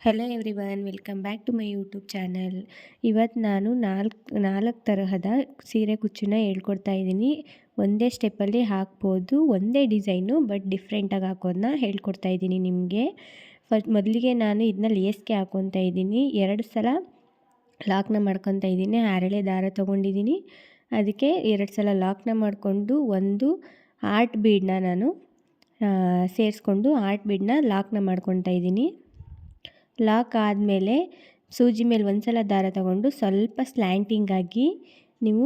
Hello everyone, welcome back to my YouTube channel. ಇವತ್ತು ನಾನು ನಾಲ್ಕು ತರಹದ ಸೀರೆ ಕುಚ್ಚನ್ನ ಹೇಳ್ಕೊಡ್ತಾ ಇದ್ದೀನಿ. ಒಂದೇ ಸ್ಟೆಪ್ಪಲ್ಲಿ ಹಾಕ್ಬೋದು, ಒಂದೇ ಡಿಸೈನು ಬಟ್ ಡಿಫ್ರೆಂಟಾಗಿ ಹಾಕೋದನ್ನ ಹೇಳ್ಕೊಡ್ತಾ ಇದ್ದೀನಿ ನಿಮಗೆ. ಮೊದಲಿಗೆ ನಾನು ಇದನ್ನ ಲೇಸ್ಗೆ ಹಾಕ್ಕೊತಾ ಇದ್ದೀನಿ. 2 ಸಲ ಲಾಕ್ನ ಮಾಡ್ಕೊತಾ ಇದ್ದೀನಿ. ಹರಳೆ ದಾರ ತೊಗೊಂಡಿದ್ದೀನಿ, ಅದಕ್ಕೆ 2 ಸಲ ಲಾಕ್ನ ಮಾಡಿಕೊಂಡು ಒಂದು ಆರ್ಟ್ ಬೀಡನ್ನ ನಾನು ಸೇರಿಸ್ಕೊಂಡು ಆರ್ಟ್ ಬೀಡನ್ನ ಲಾಕ್ನ ಮಾಡ್ಕೊತಾ ಇದ್ದೀನಿ. ಲಾಕ್ ಆದಮೇಲೆ ಸೂಜಿ ಮೇಲೆ ಒಂದು ಸಲ ದಾರ ತಗೊಂಡು ಸ್ವಲ್ಪ ಸ್ಲ್ಯಾಂಟಿಂಗಾಗಿ ನೀವು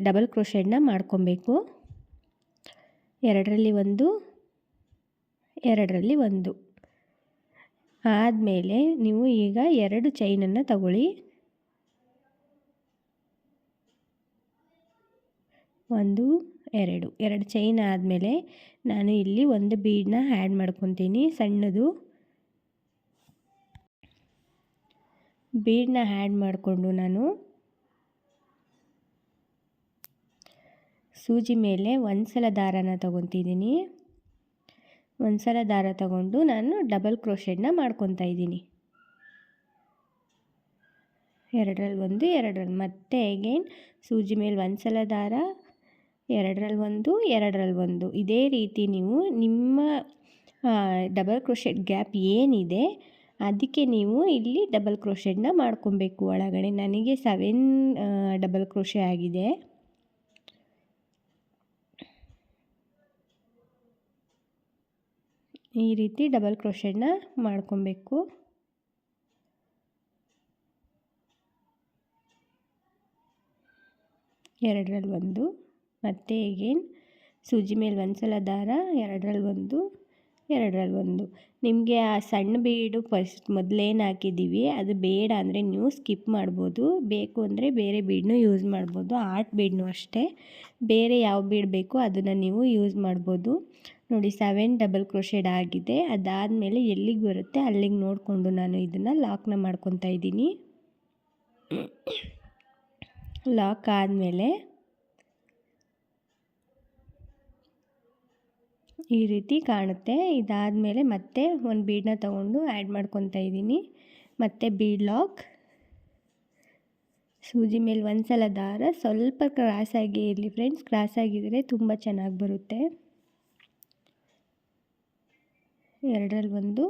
ಡಬಲ್ ಕ್ರೋಶೆಡ್ನ ಮಾಡ್ಕೊಬೇಕು. 2ರಲ್ಲಿ 1, 2ರಲ್ಲಿ 1 ಆದಮೇಲೆ ನೀವು ಈಗ 2 ಚೈನನ್ನು ತಗೊಳ್ಳಿ. 1, 2 ಚೈನ್ ಆದಮೇಲೆ ನಾನು ಇಲ್ಲಿ ಒಂದು ಬೀಡನ್ನ ಆ್ಯಡ್ ಮಾಡ್ಕೊತೀನಿ. ಸಣ್ಣದು ಬೀಡನ್ನ ಆ್ಯಡ್ ಮಾಡಿಕೊಂಡು ನಾನು ಸೂಜಿ ಮೇಲೆ ಒಂದು ಸಲ ದಾರನ ತೊಗೊತಿದ್ದೀನಿ. ಒಂದು ಸಲ ದಾರ ತಗೊಂಡು ನಾನು ಡಬಲ್ ಕ್ರೋಶೆಡ್ನ ಮಾಡ್ಕೊತಾ ಇದ್ದೀನಿ. 2ರಲ್ಲಿ 1, 2ರಲ್ಲಿ ಮತ್ತೆ ಅಗೇನ್ ಸೂಜಿ ಮೇಲೆ ಒಂದು ಸಲ ದಾರ, 2ರಲ್ಲಿ 1, 2ರಲ್ಲಿ 1. ಇದೇ ರೀತಿ ನೀವು ನಿಮ್ಮ ಡಬಲ್ ಕ್ರೋಶೆಡ್ ಗ್ಯಾಪ್ ಏನಿದೆ ಅದಕ್ಕೆ ನೀವು ಇಲ್ಲಿ ಡಬಲ್ ಕ್ರೋಶೆಡ್ನ ಮಾಡ್ಕೊಬೇಕು. ಒಳಗಡೆ ನನಗೆ 7 ಡಬಲ್ ಕ್ರೋಶೆ ಆಗಿದೆ. ಈ ರೀತಿ ಡಬಲ್ ಕ್ರೋಶೆಡ್ನ ಮಾಡ್ಕೊಬೇಕು. ಎರಡರಲ್ಲಿ 1 ಮತ್ತೆ ಅಗೇನ್ ಸೂಜಿ ಮೇಲೆ ಒಂದು ಸಲ ದಾರ, 2ರಲ್ಲಿ 1, 2ರಲ್ಲಿ 1. ನಿಮಗೆ ಆ ಸಣ್ಣ ಬೀಡು ಮೊದಲೇನು ಹಾಕಿದ್ದೀವಿ ಅದು ಬೇಡ ಅಂದರೆ ನೀವು ಸ್ಕಿಪ್ ಮಾಡ್ಬೋದು. ಬೇಕು ಅಂದರೆ ಬೇರೆ ಬೀಡನ್ನೂ ಯೂಸ್ ಮಾಡ್ಬೋದು. ಆರ್ಟ್ ಬೀಡನ್ನೂ ಅಷ್ಟೇ, ಬೇರೆ ಯಾವ ಬೀಡ್ ಬೇಕೋ ಅದನ್ನು ನೀವು ಯೂಸ್ ಮಾಡ್ಬೋದು. ನೋಡಿ 7 ಡಬಲ್ ಕ್ರೋಶೆಡ್ ಆಗಿದೆ. ಅದಾದಮೇಲೆ ಎಲ್ಲಿಗೆ ಬರುತ್ತೆ ಅಲ್ಲಿಗೆ ನೋಡಿಕೊಂಡು ನಾನು ಇದನ್ನು ಲಾಕ್ನ ಮಾಡ್ಕೊತಾ ಇದ್ದೀನಿ. ಲಾಕ್ ಆದಮೇಲೆ ಈ ರೀತಿ ಕಾಣುತ್ತೆ. ಇದಾದಮೇಲೆ ಮತ್ತೆ ಒಂದು ಬೀಡನ್ನ ತೊಗೊಂಡು ಆ್ಯಡ್ ಮಾಡ್ಕೊತಾ ಇದ್ದೀನಿ. ಮತ್ತು ಬೀಡ್ ಲಾಕ್, ಸೂಜಿ ಮೇಲೆ ಒಂದು ಸಲ ದಾರ, ಸ್ವಲ್ಪ ಕ್ರಾಸಾಗಿ ಇರಲಿ ಫ್ರೆಂಡ್ಸ್, ಕ್ರಾಸಾಗಿದ್ದರೆ ತುಂಬ ಚೆನ್ನಾಗಿ ಬರುತ್ತೆ. 2ರಲ್ಲಿ 1,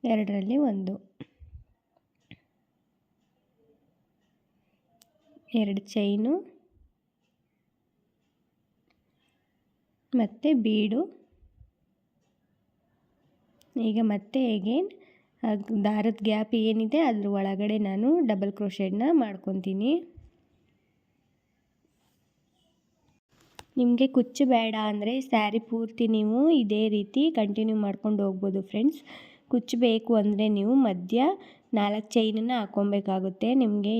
2ರಲ್ಲಿ 1, 2 ಚೈನು ಮತ್ತು ಬೀಡು. ಈಗ ಮತ್ತೆ ಅಗೇನ್ ದಾರದ ಗ್ಯಾಪ್ ಏನಿದೆ ಅದ್ರ ಒಳಗಡೆ ನಾನು ಡಬಲ್ ಕ್ರೋಶೆಡ್ನ ಮಾಡ್ಕೊತೀನಿ. ನಿಮಗೆ ಕುಚ್ಚು ಬೇಡ ಅಂದರೆ ಸ್ಯಾರಿ ಪೂರ್ತಿ ನೀವು ಇದೇ ರೀತಿ ಕಂಟಿನ್ಯೂ ಮಾಡ್ಕೊಂಡು ಹೋಗ್ಬೋದು ಫ್ರೆಂಡ್ಸ್. ಕುಚ್ಚು ಬೇಕು ಅಂದರೆ ನೀವು ಮಧ್ಯ 4 ಚೈನನ್ನು ಹಾಕ್ಕೊಬೇಕಾಗುತ್ತೆ. ನಿಮಗೆ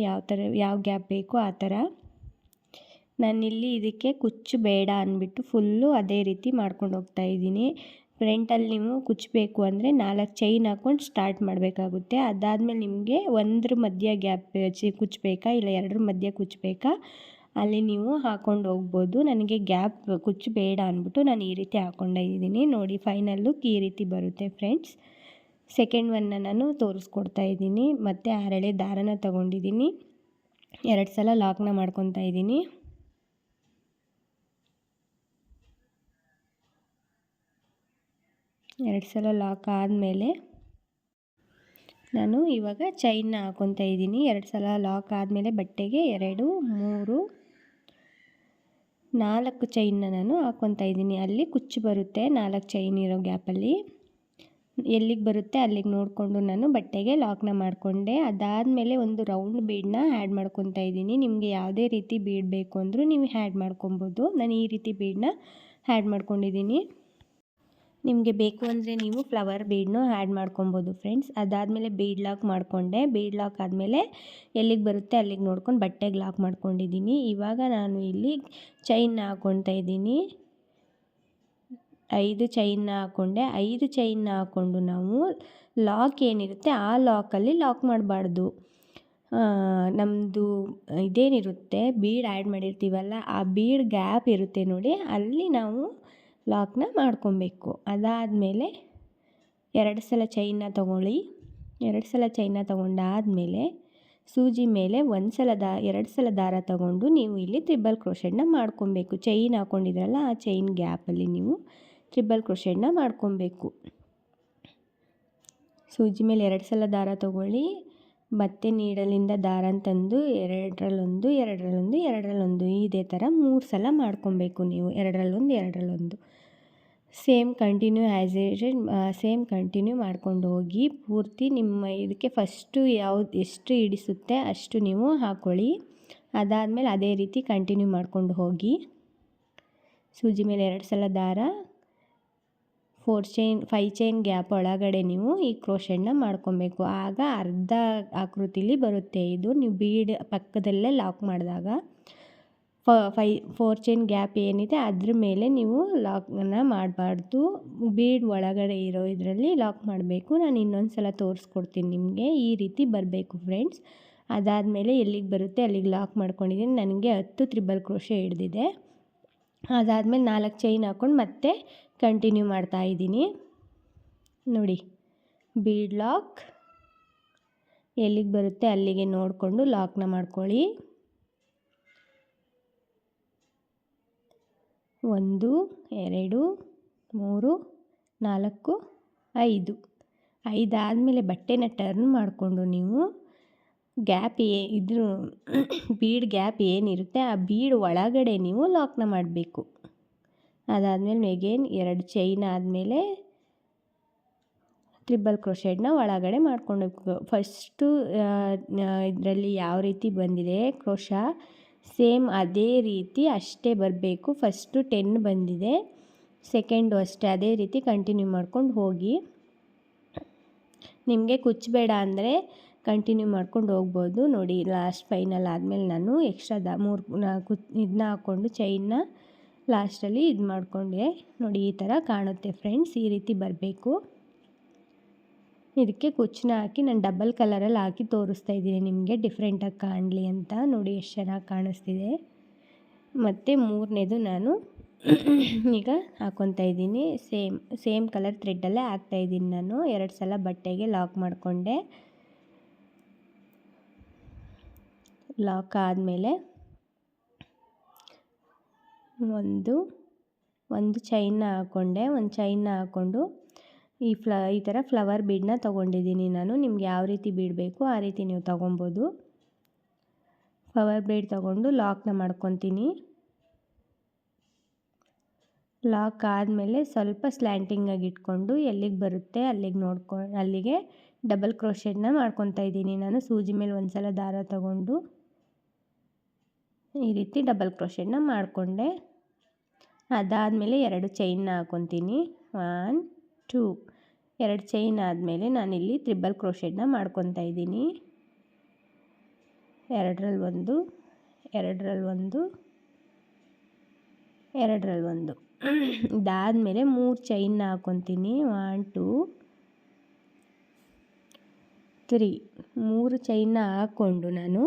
ಯಾವ ಗ್ಯಾಪ್ ಬೇಕೋ ಆ ಥರ. ನಾನಿಲ್ಲಿ ಇದಕ್ಕೆ ಕುಚ್ಚು ಬೇಡ ಅಂದ್ಬಿಟ್ಟು ಫುಲ್ಲು ಅದೇ ರೀತಿ ಮಾಡ್ಕೊಂಡು ಹೋಗ್ತಾ ಇದ್ದೀನಿ. ಫ್ರಂಟಲ್ಲಿ ನೀವು ಕುಚ್ಚು ಬೇಕು ಅಂದರೆ 4 ಚೈನ್ ಹಾಕ್ಕೊಂಡು ಸ್ಟಾರ್ಟ್ ಮಾಡಬೇಕಾಗುತ್ತೆ. ಅದಾದಮೇಲೆ ನಿಮಗೆ 1 ಮಧ್ಯ ಗ್ಯಾಪ್ ಕುಚ್ಚು ಬೇಕಾ ಇಲ್ಲ 2 ಮಧ್ಯ ಕುಚ್ಚು ಬೇಕಾ ಅಲ್ಲಿ ನೀವು ಹಾಕ್ಕೊಂಡು ಹೋಗ್ಬೋದು. ನನಗೆ ಗ್ಯಾಪ್ ಕುಚ್ಚು ಬೇಡ ಅಂದ್ಬಿಟ್ಟು ನಾನು ಈ ರೀತಿ ಹಾಕ್ಕೊಂಡಿದ್ದೀನಿ. ನೋಡಿ ಫೈನಲ್ಲು ಈ ರೀತಿ ಬರುತ್ತೆ ಫ್ರೆಂಡ್ಸ್. ಸೆಕೆಂಡ್ ಒನ್ನ ನಾನು ತೋರಿಸ್ಕೊಡ್ತಾ ಇದ್ದೀನಿ. ಮತ್ತು ಹರಳೆ ದಾರನ ತೊಗೊಂಡಿದ್ದೀನಿ. 2 ಸಲ ಲಾಕ್ನ ಮಾಡ್ಕೊತಾ ಇದ್ದೀನಿ. ಎರಡು ಸಲ ಲಾಕ್ ಆದಮೇಲೆ ನಾನು ಇವಾಗ ಚೈನ್ನ ಹಾಕ್ಕೊತಾ ಇದ್ದೀನಿ. 2 ಸಲ ಲಾಕ್ ಆದಮೇಲೆ ಬಟ್ಟೆಗೆ 2, 3, 4 ಚೈನ್ನ ನಾನು ಹಾಕ್ಕೊತಾ ಇದ್ದೀನಿ. ಅಲ್ಲಿ ಕುಚ್ಚು ಬರುತ್ತೆ 4 ಚೈನ್ ಇರೋ ಗ್ಯಾಪಲ್ಲಿ. ಎಲ್ಲಿಗೆ ಬರುತ್ತೆ ಅಲ್ಲಿಗೆ ನೋಡಿಕೊಂಡು ನಾನು ಬಟ್ಟೆಗೆ ಲಾಕ್ನ ಮಾಡಿಕೊಂಡೆ. ಅದಾದಮೇಲೆ ಒಂದು ರೌಂಡ್ ಬೀಡನ್ನ ಆ್ಯಡ್ ಮಾಡ್ಕೊತಾ ಇದ್ದೀನಿ. ನಿಮಗೆ ಯಾವುದೇ ರೀತಿ ಬೀಡ್ ಬೇಕು ಅಂದರೂ ನೀವು ಆ್ಯಡ್ ಮಾಡ್ಕೊಬೋದು. ನಾನು ಈ ರೀತಿ ಬೀಡನ್ನ ಆ್ಯಡ್ ಮಾಡ್ಕೊಂಡಿದ್ದೀನಿ. ನಿಮಗೆ ಬೇಕು ಅಂದರೆ ನೀವು ಫ್ಲವರ್ ಬೀಡನ್ನೂ ಆ್ಯಡ್ ಮಾಡ್ಕೊಬೋದು ಫ್ರೆಂಡ್ಸ್. ಅದಾದಮೇಲೆ ಬೀಡ್ ಲಾಕ್ ಮಾಡಿಕೊಂಡೆ. ಬೀಡ್ ಲಾಕ್ ಆದಮೇಲೆ ಎಲ್ಲಿಗೆ ಬರುತ್ತೆ ಅಲ್ಲಿಗೆ ನೋಡ್ಕೊಂಡು ಬಟ್ಟೆಗೆ ಲಾಕ್ ಮಾಡ್ಕೊಂಡಿದ್ದೀನಿ. ಇವಾಗ ನಾನು ಇಲ್ಲಿ ಚೈನ್ನ ಹಾಕ್ಕೊತಾ ಇದ್ದೀನಿ. 5 ಚೈನ್ನ ಹಾಕ್ಕೊಂಡೆ. 5 ಚೈನ್ನ ಹಾಕ್ಕೊಂಡು ನಾವು ಲಾಕ್ ಏನಿರುತ್ತೆ ಆ ಲಾಕಲ್ಲಿ ಲಾಕ್ ಮಾಡಬಾರ್ದು. ನಮ್ಮದು ಇದೇನಿರುತ್ತೆ ಬೀಡ್ ಆ್ಯಡ್ ಮಾಡಿರ್ತೀವಲ್ಲ ಆ ಬೀಡ್ ಗ್ಯಾಪ್ ಇರುತ್ತೆ ನೋಡಿ, ಅಲ್ಲಿ ನಾವು ಲಾಕ್ನ ಮಾಡ್ಕೊಬೇಕು. ಅದಾದಮೇಲೆ 2 ಸಲ ಚೈನ್ನ ತಗೊಳ್ಳಿ. 2 ಸಲ ಚೈನ್ನ ತಗೊಂಡಾದಮೇಲೆ ಸೂಜಿ ಮೇಲೆ 2 ಸಲ ದಾರ ತಗೊಂಡು ನೀವು ಇಲ್ಲಿ ತ್ರಿಬಲ್ ಕ್ರೋಶೆಟ್ನ ಮಾಡ್ಕೊಬೇಕು. ಚೈನ್ ಹಾಕ್ಕೊಂಡಿದ್ರಲ್ಲ ಆ ಚೈನ್ ಗ್ಯಾಪಲ್ಲಿ ನೀವು ತ್ರಿಬಲ್ ಕ್ರೋಶೆಟ್ನ ಮಾಡ್ಕೊಬೇಕು. ಸೂಜಿ ಮೇಲೆ 2 ಸಲ ದಾರ ತಗೊಳ್ಳಿ. ಮತ್ತೆ ನೀಡಲಿಂದ ದಾರನ ತಂದು 2ರಲ್ಲೊಂದು 2ರಲ್ಲೊಂದು 2ರಲ್ಲೊಂದು ಇದೇ ಥರ 3 ಸಲ ಮಾಡ್ಕೊಬೇಕು ನೀವು. 2ರಲ್ಲೊಂದು 2ರಲ್ಲೊಂದು ಸೇಮ್ ಕಂಟಿನ್ಯೂ ಮಾಡ್ಕೊಂಡು ಹೋಗಿ ಪೂರ್ತಿ ನಿಮ್ಮ ಇದಕ್ಕೆ ಫಸ್ಟು ಎಷ್ಟು ಹಿಡಿಸುತ್ತೆ ಅಷ್ಟು ನೀವು ಹಾಕ್ಕೊಳ್ಳಿ. ಅದಾದಮೇಲೆ ಅದೇ ರೀತಿ ಕಂಟಿನ್ಯೂ ಮಾಡ್ಕೊಂಡು ಹೋಗಿ. ಸೂಜಿ ಮೇಲೆ 2 ಸಲ ದಾರ 5 ಚೈನ್ ಗ್ಯಾಪ್ ಒಳಗಡೆ ನೀವು ಈ ಕ್ರೋಶೆಟ್ನ ಮಾಡ್ಕೊಬೇಕು. ಆಗ ಅರ್ಧ ಆಕೃತಿಲಿ ಬರುತ್ತೆ ಇದು. ನೀವು ಬೀಡ್ ಪಕ್ಕದಲ್ಲೇ ಲಾಕ್ ಮಾಡಿದಾಗ 4 ಚೈನ್ ಗ್ಯಾಪ್ ಏನಿದೆ ಅದ್ರ ಮೇಲೆ ನೀವು ಲಾಕ್ನ ಮಾಡಬಾರ್ದು. ಬೀಡ್ ಒಳಗಡೆ ಇರೋ ಇದರಲ್ಲಿ ಲಾಕ್ ಮಾಡಬೇಕು. ನಾನು ಇನ್ನೊಂದು ಸಲ ತೋರಿಸ್ಕೊಡ್ತೀನಿ ನಿಮಗೆ. ಈ ರೀತಿ ಬರಬೇಕು ಫ್ರೆಂಡ್ಸ್. ಅದಾದಮೇಲೆ ಎಲ್ಲಿಗೆ ಬರುತ್ತೆ ಅಲ್ಲಿಗೆ ಲಾಕ್ ಮಾಡ್ಕೊಂಡಿದ್ದೀನಿ. ನನಗೆ 10 ತ್ರಿಬಲ್ ಕ್ರೋಶೆ ಹಿಡಿದಿದೆ. ಅದಾದಮೇಲೆ 4 ಚೈನ್ ಹಾಕ್ಕೊಂಡು ಮತ್ತೆ ಕಂಟಿನ್ಯೂ ಮಾಡ್ತಾಯಿದ್ದೀನಿ. ನೋಡಿ, ಬೀಡ್ ಲಾಕ್ ಎಲ್ಲಿಗೆ ಬರುತ್ತೆ ಅಲ್ಲಿಗೆ ನೋಡಿಕೊಂಡು ಲಾಕ್ನ ಮಾಡ್ಕೊಳ್ಳಿ. 1 2 3 4 5 ಆದಮೇಲೆ ಬಟ್ಟೆನ ಟರ್ನ್ ಮಾಡಿಕೊಂಡು ನೀವು ಗ್ಯಾಪ್ ಇದ್ರ ಬೀಡ್ ಗ್ಯಾಪ್ ಏನಿರುತ್ತೆ ಆ ಬೀಡ್ ಒಳಗಡೆ ನೀವು ಲಾಕ್ನ ಮಾಡಬೇಕು. ಅದಾದಮೇಲೆ ಅಗೇನ್ 2 ಚೈನ್ ಆದಮೇಲೆ ತ್ರಿಬಲ್ ಕ್ರೋಶೆಟ್ನ ಒಳಗಡೆ ಮಾಡ್ಕೊಳ್ಬೇಕು. ಫಸ್ಟು ಇದರಲ್ಲಿ ಯಾವ ರೀತಿ ಬಂದಿದೆ ಕ್ರೋಶ ಸೇಮ್ ಅದೇ ರೀತಿ ಅಷ್ಟೇ ಬರಬೇಕು. ಫಸ್ಟು 10 ಬಂದಿದೆ, ಸೆಕೆಂಡು ಅಷ್ಟೇ. ಅದೇ ರೀತಿ ಕಂಟಿನ್ಯೂ ಮಾಡ್ಕೊಂಡು ಹೋಗಿ. ನಿಮಗೆ ಕುಚ್ಚಬೇಡ ಅಂದರೆ ಕಂಟಿನ್ಯೂ ಮಾಡ್ಕೊಂಡು ಹೋಗ್ಬೋದು. ನೋಡಿ, ಲಾಸ್ಟ್ ಫೈನಲ್ ಆದಮೇಲೆ ನಾನು ಎಕ್ಸ್ಟ್ರಾ 3 ಇದನ್ನ ಹಾಕ್ಕೊಂಡು ಚೈನ್ನ ಲಾಸ್ಟಲ್ಲಿ ಇದು ಮಾಡಿಕೊಂಡೆ. ನೋಡಿ, ಈ ಥರ ಕಾಣುತ್ತೆ ಫ್ರೆಂಡ್ಸ್. ಈ ರೀತಿ ಬರಬೇಕು. ಇದಕ್ಕೆ ಕುಚ್ಚನ್ನ ಹಾಕಿ ನಾನು ಡಬಲ್ ಕಲರಲ್ಲಿ ಹಾಕಿ ತೋರಿಸ್ತಾ ಇದ್ದೀನಿ ನಿಮಗೆ, ಡಿಫ್ರೆಂಟಾಗಿ ಕಾಣಲಿ ಅಂತ. ನೋಡಿ ಎಷ್ಟು ಚೆನ್ನಾಗಿ ಕಾಣಿಸ್ತಿದೆ. ಮತ್ತು 3ನೇದು ನಾನು ಈಗ ಹಾಕ್ಕೊತಾ ಇದ್ದೀನಿ. ಸೇಮ್ ಕಲರ್ ಥ್ರೆಡ್ಡಲ್ಲೇ ಹಾಕ್ತಾಯಿದ್ದೀನಿ ನಾನು. 2 ಸಲ ಬಟ್ಟೆಗೆ ಲಾಕ್ ಮಾಡಿಕೊಂಡೆ. ಲಾಕ್ ಆದಮೇಲೆ ಒಂದು ಚೈನ್ನ ಹಾಕ್ಕೊಂಡೆ. ಒಂದು ಚೈನ್ನ ಹಾಕ್ಕೊಂಡು ಈ ಥರ ಫ್ಲವರ್ ಬೀಡನ್ನ ತೊಗೊಂಡಿದ್ದೀನಿ ನಾನು. ನಿಮ್ಗೆ ಯಾವ ರೀತಿ ಬೀಡ್ ಬೇಕು ಆ ರೀತಿ ನೀವು ತೊಗೊಬೋದು. ಫ್ಲವರ್ ಬೀಡ್ ತೊಗೊಂಡು ಲಾಕ್ನ ಮಾಡ್ಕೊತೀನಿ. ಲಾಕ್ ಆದಮೇಲೆ ಸ್ವಲ್ಪ ಸ್ಲ್ಯಾಂಟಿಂಗಾಗಿ ಇಟ್ಕೊಂಡು ಎಲ್ಲಿಗೆ ಬರುತ್ತೆ ಅಲ್ಲಿಗೆ ಡಬಲ್ ಕ್ರೋಶೆಟ್ನ ಮಾಡ್ಕೊತಾ ಇದ್ದೀನಿ ನಾನು. ಸೂಜಿ ಮೇಲೆ 1 ಸಲ ದಾರ ತಗೊಂಡು ಈ ರೀತಿ ಡಬಲ್ ಕ್ರೋಶೆಟ್ನ ಮಾಡಿಕೊಂಡೆ. ಅದಾದಮೇಲೆ 2 ಚೈನ್ನ ಹಾಕ್ಕೊತೀನಿ. 1 2 2 ಚೈನ್ ಆದಮೇಲೆ ನಾನಿಲ್ಲಿ ತ್ರಿಬಲ್ ಕ್ರೋಶೆಟ್ನ ಮಾಡ್ಕೊತಾ ಇದ್ದೀನಿ. 2ರಲ್ಲಿ 1 2ರಲ್ಲಿ 1 2ರಲ್ಲಿ 1 ಇದಾದಮೇಲೆ 3 ಚೈನ್ನ ಹಾಕ್ಕೊತೀನಿ. 1 2 3 3 ಚೈನ್ನ ಹಾಕ್ಕೊಂಡು ನಾನು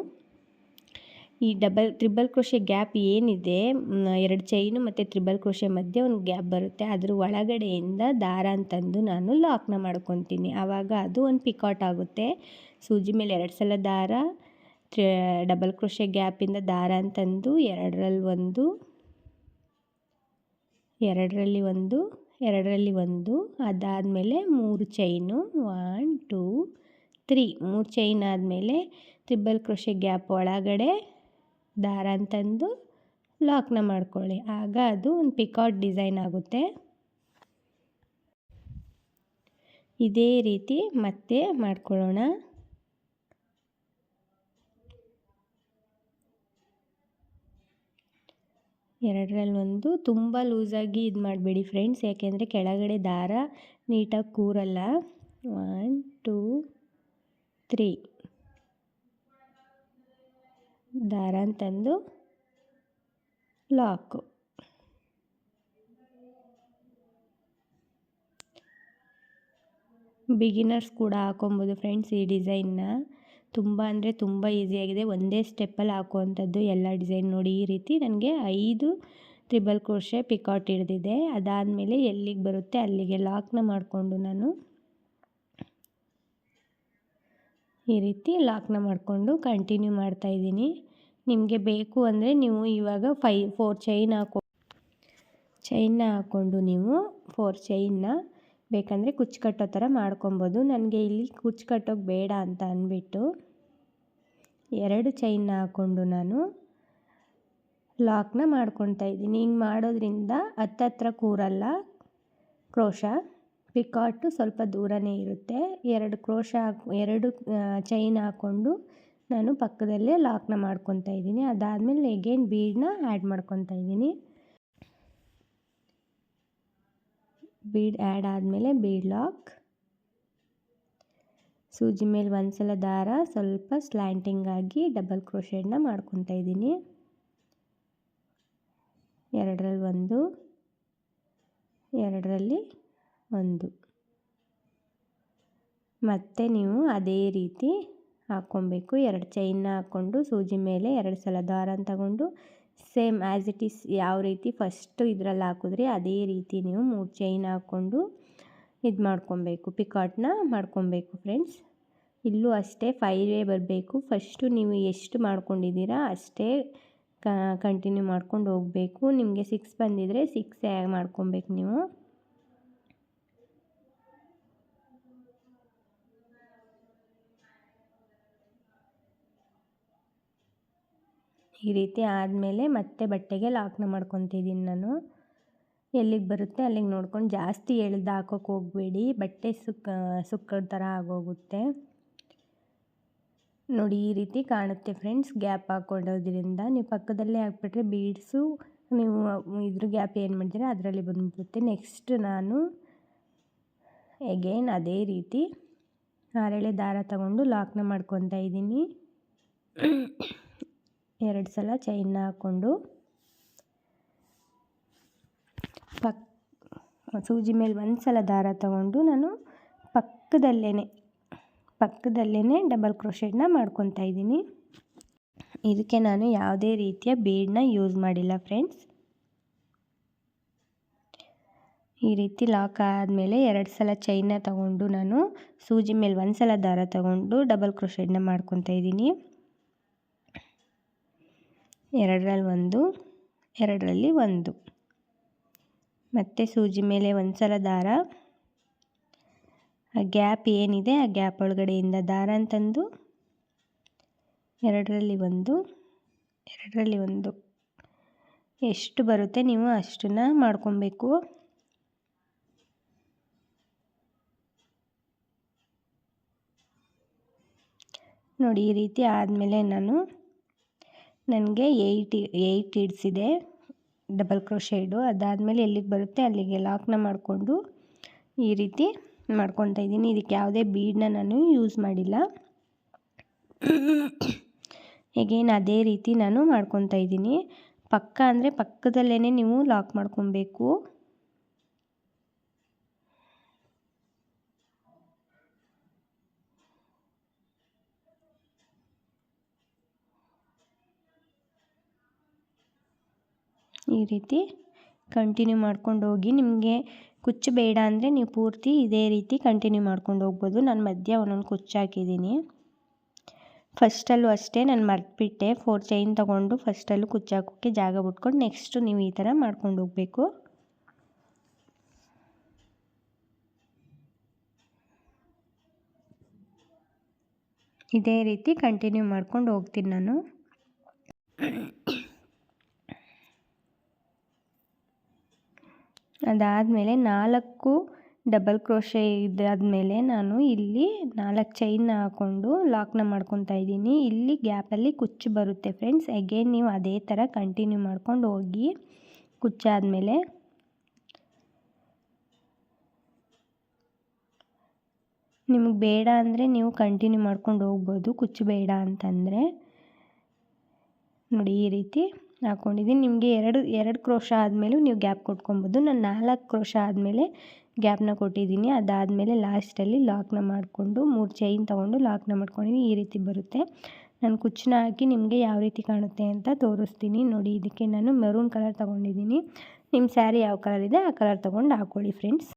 ಈ ತ್ರಿಬಲ್ ಕ್ರೋಶೆ ಗ್ಯಾಪ್ ಏನಿದೆ 2 ಚೈನು ಮತ್ತು ತ್ರಿಬಲ್ ಕ್ರೋಶೆ ಮಧ್ಯೆ ಒಂದು ಗ್ಯಾಪ್ ಬರುತ್ತೆ. ಅದ್ರ ಒಳಗಡೆಯಿಂದ ದಾರ ಅಂತಂದು ನಾನು ಲಾಕ್ನ ಮಾಡ್ಕೊತೀನಿ. ಆವಾಗ ಅದು ಒಂದು ಪಿಕಾಟ್ ಆಗುತ್ತೆ. ಸೂಜಿ ಮೇಲೆ 2 ಸಲ ದಾರ, ಡಬಲ್ ಕ್ರೋಶೆ ಗ್ಯಾಪಿಂದ ದಾರ ಅಂತಂದು 2ರಲ್ಲಿ 1 2ರಲ್ಲಿ 1 2ರಲ್ಲಿ 1 ಅದಾದಮೇಲೆ 3 ಚೈನು 1 2 3 3 ಚೈನ್ ಆದಮೇಲೆ ತ್ರಿಬಲ್ ಕ್ರೋಶೆ ಗ್ಯಾಪ್ ಒಳಗಡೆ ದಾರ ಅಂತಂದು ಲಾಕ್ನ ಮಾಡ್ಕೊಳ್ಳಿ. ಆಗ ಅದು ಒಂದು ಪಿಕಾಟ್ ಡಿಸೈನ್ ಆಗುತ್ತೆ. ಇದೇ ರೀತಿ ಮತ್ತೆ ಮಾಡ್ಕೊಳ್ಳೋಣ. ಎರಡರಲ್ಲಿ 1 ತುಂಬ ಲೂಸಾಗಿ ಇದು ಮಾಡಬೇಡಿ ಫ್ರೆಂಡ್ಸ್, ಯಾಕೆಂದರೆ ಕೆಳಗಡೆ ದಾರ ನೀಟಾಗಿ ಕೂರಲ್ಲ. 1 2 3 ದಾರ ಅಂತಂದು ಲಾಕು. ಬಿಗಿನರ್ಸ್ ಕೂಡ ಹಾಕೊಬೋದು ಫ್ರೆಂಡ್ಸ್ ಈ ಡಿಸೈನ್ನ. ತುಂಬ ಅಂದರೆ ತುಂಬ ಈಸಿಯಾಗಿದೆ. ಒಂದೇ ಸ್ಟೆಪ್ಪಲ್ಲಿ ಹಾಕುವಂಥದ್ದು ಎಲ್ಲ ಡಿಸೈನ್. ನೋಡಿ, ಈ ರೀತಿ ನನಗೆ 5 ತ್ರಿಬಲ್ ಕ್ರೋಶೆ ಪಿಕಾಟ್ ಹಿಡಿದಿದೆ. ಅದಾದಮೇಲೆ ಎಲ್ಲಿಗೆ ಬರುತ್ತೆ ಅಲ್ಲಿಗೆ ಲಾಕ್ನ ಮಾಡಿಕೊಂಡು ನಾನು ಈ ರೀತಿ ಲಾಕ್ನ ಮಾಡಿಕೊಂಡು ಕಂಟಿನ್ಯೂ ಮಾಡ್ತಾಯಿದ್ದೀನಿ. ನಿಮಗೆ ಬೇಕು ಅಂದರೆ ನೀವು ಇವಾಗ 4 ಚೈನ್ನ ಹಾಕ್ಕೊಂಡು ನೀವು 4 ಚೈನ್ನ ಬೇಕಂದರೆ ಕುಚ್ಚು ಕಟ್ಟೋ ಥರ ಮಾಡ್ಕೊಬೋದು. ನನಗೆ ಇಲ್ಲಿ ಕುಚ್ಚು ಕಟ್ಟೋಕ್ಕೆ ಬೇಡ ಅಂತ ಅಂದ್ಬಿಟ್ಟು 2 ಚೈನ್ನ ಹಾಕ್ಕೊಂಡು ನಾನು ಲಾಕ್ನ ಮಾಡ್ಕೊತಾ ಇದ್ದೀನಿ. ಹಿಂಗೆ ಮಾಡೋದ್ರಿಂದ ಹತ್ತತ್ರ ಕೂರಲ್ಲ ಕ್ರೋಶ, ಪಿಕಾಟು ಸ್ವಲ್ಪ ದೂರನೇ ಇರುತ್ತೆ. 2 ಚೈನ್ ಹಾಕ್ಕೊಂಡು ನಾನು ಪಕ್ಕದಲ್ಲೇ ಲಾಕ್ನ ಮಾಡ್ಕೊತಾ ಇದ್ದೀನಿ. ಅದಾದಮೇಲೆ ಎಗೇನ್ ಬೀಡನ್ನ ಆ್ಯಡ್ ಮಾಡ್ಕೊತಾ ಇದ್ದೀನಿ. ಬೀಡ್ ಆ್ಯಡ್ ಆದಮೇಲೆ ಬೀಡ್ ಲಾಕ್, ಸೂಜಿ ಮೇಲೆ ಒಂದು ಸಲ ದಾರ ಸ್ವಲ್ಪ ಸ್ಲ್ಯಾಂಟಿಂಗ್ ಆಗಿ ಡಬಲ್ ಕ್ರೋಶೆಡ್ನ ಮಾಡ್ಕೊತಾ ಇದ್ದೀನಿ. 2ರಲ್ಲಿ 1, 2ರಲ್ಲಿ 1. ಮತ್ತೆ ನೀವು ಅದೇ ರೀತಿ ಹಾಕ್ಕೊಬೇಕು. 2 ಚೈನ್ನ ಹಾಕ್ಕೊಂಡು ಸೂಜಿ ಮೇಲೆ 2 ಸಲ ದಾರನ ತಗೊಂಡು ಸೇಮ್ ಆ್ಯಸ್ ಇಟ್ ಈಸ್ ಯಾವ ರೀತಿ ಫಸ್ಟು ಇದರಲ್ಲಿ ಹಾಕಿದ್ರಿ ಅದೇ ರೀತಿ ನೀವು 3 ಚೈನ್ ಹಾಕ್ಕೊಂಡು ಇದು ಮಾಡ್ಕೊಬೇಕು, ಪಿಕಾಟ್ನ ಮಾಡ್ಕೊಬೇಕು ಫ್ರೆಂಡ್ಸ್. ಇಲ್ಲೂ ಅಷ್ಟೇ 5 ಬರಬೇಕು. ಫಸ್ಟು ನೀವು ಎಷ್ಟು ಮಾಡ್ಕೊಂಡಿದ್ದೀರಾ ಅಷ್ಟೇ ಕಂಟಿನ್ಯೂ ಮಾಡ್ಕೊಂಡು ಹೋಗಬೇಕು. ನಿಮಗೆ 6 ಬಂದಿದ್ದರೆ 6 ಮಾಡ್ಕೊಬೇಕು ನೀವು. ಈ ರೀತಿ ಆದಮೇಲೆ ಮತ್ತೆ ಬಟ್ಟೆಗೆ ಲಾಕ್ನ ಮಾಡ್ಕೊತಿದ್ದೀನಿ ನಾನು. ಎಲ್ಲಿಗೆ ಬರುತ್ತೆ ಅಲ್ಲಿಗೆ ನೋಡ್ಕೊಂಡು ಜಾಸ್ತಿ ಎಳ್ದು ಹಾಕೋಕ್ಕೆ ಹೋಗಬೇಡಿ, ಬಟ್ಟೆ ಸುಕ್ಕದ ಥರ ಆಗೋಗುತ್ತೆ ನೋಡಿ. ಈ ರೀತಿ ಕಾಣುತ್ತೆ ಫ್ರೆಂಡ್ಸ್. ಗ್ಯಾಪ್ ಹಾಕ್ಕೊಳ್ಳೋದ್ರಿಂದ ನೀವು ಪಕ್ಕದಲ್ಲೇ ಹಾಕ್ಬಿಟ್ರೆ ಬೀಡ್ಸು ನೀವು ಇದ್ರ ಗ್ಯಾಪ್ ಏನು ಮಾಡ್ತೀರಾ ಅದರಲ್ಲಿ ಬಂದ್ಬಿಡುತ್ತೆ. ನೆಕ್ಸ್ಟ್ ನಾನು ಎಗೇನ್ ಅದೇ ರೀತಿ 6 ಎಳೆ ದಾರ ತಗೊಂಡು ಲಾಕ್ನ ಮಾಡ್ಕೊತಾ ಇದ್ದೀನಿ. 2 ಸಲ ಚೈನ್ನ ಹಾಕ್ಕೊಂಡು ಸೂಜಿ ಮೇಲೆ 1 ಸಲ ದಾರ ತಗೊಂಡು ನಾನು ಪಕ್ಕದಲ್ಲೇ ಡಬಲ್ ಕ್ರೋಶೆಡ್ನ ಮಾಡ್ಕೊತಾ ಇದ್ದೀನಿ. ಇದಕ್ಕೆ ನಾನು ಯಾವುದೇ ರೀತಿಯ ಬೀಡನ್ನ ಯೂಸ್ ಮಾಡಿಲ್ಲ ಫ್ರೆಂಡ್ಸ್. ಈ ರೀತಿ ಲಾಕ್ ಆದಮೇಲೆ 2 ಸಲ ಚೈನ್ನ ತಗೊಂಡು ನಾನು ಸೂಜಿ ಮೇಲೆ 1 ಸಲ ದಾರ ತಗೊಂಡು ಡಬಲ್ ಕ್ರೋಶೆಡ್ನ ಮಾಡ್ಕೊತಾ ಇದ್ದೀನಿ. 2ರಲ್ಲಿ 1, 2ರಲ್ಲಿ 1. ಮತ್ತು ಸೂಜಿ ಮೇಲೆ 1 ಸಲ ದಾರ, ಆ ಗ್ಯಾಪ್ ಏನಿದೆ ಆ ಗ್ಯಾಪ್ ಒಳಗಡೆಯಿಂದ ದಾರ ತಂದು 2ರಲ್ಲಿ 1, 2ರಲ್ಲಿ 1 ಎಷ್ಟು ಬರುತ್ತೆ ನೀವು ಅಷ್ಟನ್ನು ಮಾಡ್ಕೊಬೇಕು. ನೋಡಿ ಈ ರೀತಿ ಆದಮೇಲೆ ನನಗೆ 8 ಹಿಡಿಸಿದೆ ಡಬಲ್ ಕ್ರೋಶೆಡು. ಅದಾದಮೇಲೆ ಎಲ್ಲಿಗೆ ಬರುತ್ತೆ ಅಲ್ಲಿಗೆ ಲಾಕ್ನ ಮಾಡಿಕೊಂಡು ಈ ರೀತಿ ಮಾಡ್ಕೊತಾ ಇದ್ದೀನಿ. ಇದಕ್ಕೆ ಯಾವುದೇ ಬೀಡನ್ನ ನಾನು ಯೂಸ್ ಮಾಡಿಲ್ಲ. ಎಗೇನ್ ಅದೇ ರೀತಿ ನಾನು ಮಾಡ್ಕೊತಾ ಇದ್ದೀನಿ. ಪಕ್ಕ ಅಂದರೆ ಪಕ್ಕದಲ್ಲೇ ನೀವು ಲಾಕ್ ಮಾಡ್ಕೊಬೇಕು. ಈ ರೀತಿ ಕಂಟಿನ್ಯೂ ಮಾಡ್ಕೊಂಡು ಹೋಗಿ. ನಿಮಗೆ ಕುಚ್ಚು ಬೇಡ ಅಂದರೆ ನೀವು ಪೂರ್ತಿ ಇದೇ ರೀತಿ ಕಂಟಿನ್ಯೂ ಮಾಡ್ಕೊಂಡು ಹೋಗ್ಬೋದು. ನಾನು ಮಧ್ಯ ಒಂದೊಂದು ಕುಚ್ಚು ಹಾಕಿದ್ದೀನಿ. ಫಸ್ಟಲ್ಲೂ ಅಷ್ಟೇ ನಾನು ಮರೆತುಬಿಟ್ಟೆ 4 ಚೈನ್ ತೊಗೊಂಡು ಫಸ್ಟಲ್ಲೂ ಕುಚ್ಚು ಹಾಕೋಕ್ಕೆ ಜಾಗ ಬಿಟ್ಕೊಂಡು ನೆಕ್ಸ್ಟು ನೀವು ಈ ಥರ ಮಾಡ್ಕೊಂಡು ಹೋಗಬೇಕು. ಇದೇ ರೀತಿ ಕಂಟಿನ್ಯೂ ಮಾಡ್ಕೊಂಡು ಹೋಗ್ತೀನಿ ನಾನು. ಅದಾದಮೇಲೆ 4 ಡಬಲ್ ಕ್ರೋಶೆ ಇದಾದಮೇಲೆ ನಾನು ಇಲ್ಲಿ 4 ಚೈನ್ನ ಹಾಕ್ಕೊಂಡು ಲಾಕ್ನ ಮಾಡ್ಕೊತಾ ಇದ್ದೀನಿ. ಇಲ್ಲಿ ಗ್ಯಾಪಲ್ಲಿ ಕುಚ್ಚು ಬರುತ್ತೆ ಫ್ರೆಂಡ್ಸ್. ಅಗೇನ್ ನೀವು ಅದೇ ಥರ ಕಂಟಿನ್ಯೂ ಮಾಡ್ಕೊಂಡು ಹೋಗಿ. ಕುಚ್ಚಾದಮೇಲೆ ನಿಮಗೆ ಬೇಡ ಅಂದರೆ ನೀವು ಕಂಟಿನ್ಯೂ ಮಾಡ್ಕೊಂಡು ಹೋಗ್ಬೋದು, ಕುಚ್ಚು ಬೇಡ ಅಂತಂದರೆ. ನೋಡಿ ಈ ರೀತಿ ಹಾಕ್ಕೊಂಡಿದ್ದೀನಿ. ನಿಮಗೆ 2 ಕ್ರೋಶ ಆದಮೇಲೂ ನೀವು ಗ್ಯಾಪ್ ಕೊಟ್ಕೊಬೋದು. ನಾನು 4 ಕ್ರೋಶ ಆದಮೇಲೆ ಗ್ಯಾಪ್ನ ಕೊಟ್ಟಿದ್ದೀನಿ. ಅದಾದಮೇಲೆ ಲಾಸ್ಟಲ್ಲಿ ಲಾಕ್ನ ಮಾಡಿಕೊಂಡು 3 ಚೈನ್ ತೊಗೊಂಡು ಲಾಕ್ನ ಮಾಡ್ಕೊಂಡಿದ್ದೀನಿ. ಈ ರೀತಿ ಬರುತ್ತೆ. ನಾನು ಕುಚ್ಚನ್ನ ಹಾಕಿ ನಿಮಗೆ ಯಾವ ರೀತಿ ಕಾಣುತ್ತೆ ಅಂತ ತೋರಿಸ್ತೀನಿ ನೋಡಿ. ಇದಕ್ಕೆ ನಾನು ಮೆರೂನ್ ಕಲರ್ ತೊಗೊಂಡಿದ್ದೀನಿ. ನಿಮ್ಮ ಸ್ಯಾರಿ ಯಾವ ಕಲರ್ ಇದೆ ಆ ಕಲರ್ ತೊಗೊಂಡು ಹಾಕ್ಕೊಳ್ಳಿ ಫ್ರೆಂಡ್ಸ್.